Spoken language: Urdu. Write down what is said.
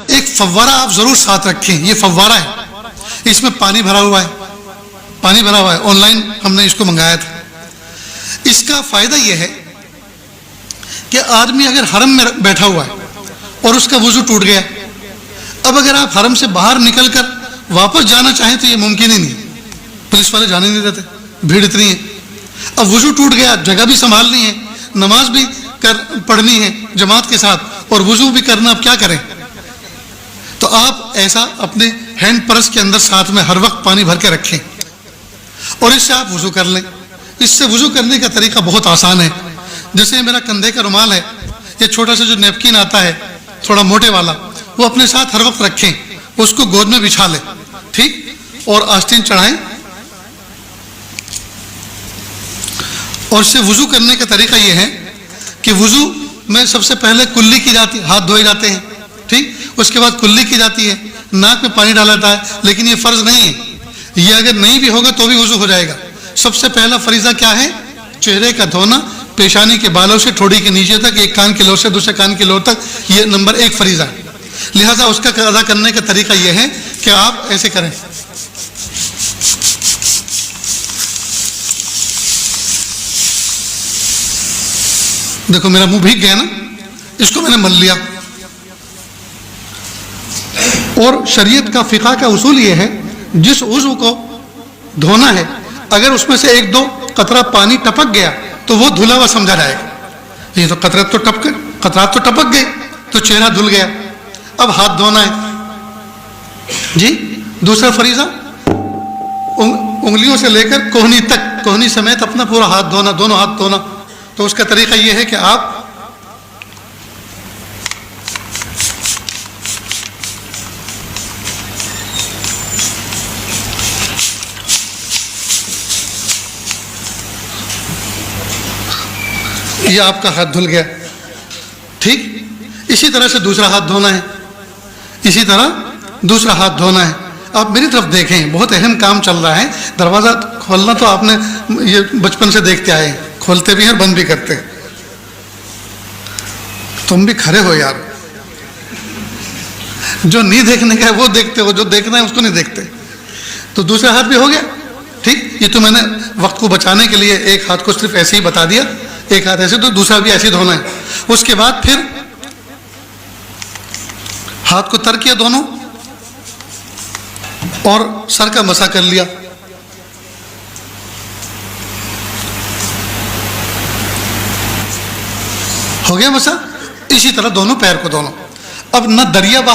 ایک فوارہ آپ ضرور ساتھ رکھیں. یہ فوارہ ہے, اس میں پانی بھرا ہوا ہے, پانی بھرا ہوا ہے. آن لائن ہم نے اس کو منگایا تھا. اس کا فائدہ یہ ہے کہ آدمی اگر حرم میں بیٹھا ہوا ہے اور اس کا وضو ٹوٹ گیا, اب اگر آپ حرم سے باہر نکل کر واپس جانا چاہیں تو یہ ممکن ہی نہیں. پولیس والے جانے نہیں دیتے, بھیڑ اتنی ہے. اب وضو ٹوٹ گیا, جگہ بھی سنبھالنی ہے, نماز بھی پڑھنی ہے جماعت کے ساتھ, اور وضو بھی کرنا, اب کیا کریں؟ تو آپ ایسا اپنے ہینڈ پرس کے اندر ساتھ میں ہر وقت پانی بھر کے رکھیں اور اس سے آپ وضو کر لیں. اس سے وضو کرنے کا طریقہ بہت آسان ہے. جیسے میرا کندھے کا رومال ہے, یہ چھوٹا سا جو نیپکن آتا ہے تھوڑا موٹے والا, وہ اپنے ساتھ ہر وقت رکھیں, اس کو گود میں بچھا لیں, ٹھیک, اور آستین چڑھائیں. اور اس سے وضو کرنے کا طریقہ یہ ہے کہ وضو میں سب سے پہلے کلی کی جاتی, ہاتھ دھوئے جاتے ہیں, ٹھیک, اس کے بعد کلی کی جاتی ہے, ناک میں پانی ڈالا جاتا ہے. لیکن یہ فرض نہیں ہے, یہ اگر نہیں بھی ہوگا تو بھی وضو ہو جائے گا. سب سے پہلا فریضہ کیا ہے؟ چہرے کا دھونا, پیشانی کے بالوں سے ٹھوڑی کے نیچے تک, ایک کان کی لو سے دوسرے کان کی لو تک, یہ نمبر 1 فریضہ ہے. لہذا اس کا ادا کرنے کا طریقہ یہ ہے کہ آپ ایسے کریں. دیکھو میرا منہ بھیگ گیا نا, اس کو میں نے مل لیا. اور شریعت کا فقہ کا اصول یہ ہے, جس عضو کو دھونا ہے اگر اس میں سے 1-2 قطرہ پانی ٹپک گیا تو وہ دھلا ہوا سمجھا جائے گا. یہ تو قطرات تو ٹپک گئے تو چہرہ دھل گیا. اب ہاتھ دھونا ہے جی. دوسرا فریضہ انگلیوں سے لے کر کوہنی تک, کوہنی سمیت اپنا پورا ہاتھ دھونا, دونوں ہاتھ دھونا. تو اس کا طریقہ یہ ہے کہ آپ یہ آپ کا ہاتھ دھل گیا, ٹھیک. اسی طرح سے دوسرا ہاتھ دھونا ہے, اسی طرح دوسرا ہاتھ دھونا ہے. آپ میری طرف دیکھیں, بہت اہم کام چل رہا ہے. دروازہ کھولنا تو آپ نے یہ بچپن سے دیکھتے آئے ہیں, کھولتے بھی ہیں اور بند بھی کرتے ہیں. تم بھی کھڑے ہو یار, جو نہیں دیکھنے کا ہے وہ دیکھتے ہو, جو دیکھنا ہے اس کو نہیں دیکھتے. تو دوسرا ہاتھ بھی ہو گیا, ٹھیک. یہ تو میں نے وقت کو بچانے کے لیے ایک ہاتھ کو صرف ایسے ہی بتا دیا, ایک ہاتھ ایسے, تو دوسرا بھی ایسے دھونا ہے. اس کے بعد پھر ہاتھ کو تر کیا دونوں اور سر کا مسح کر لیا. ہو گیا مسح. اسی طرح دونوں پیر کو دونوں. اب نہ دریا بہا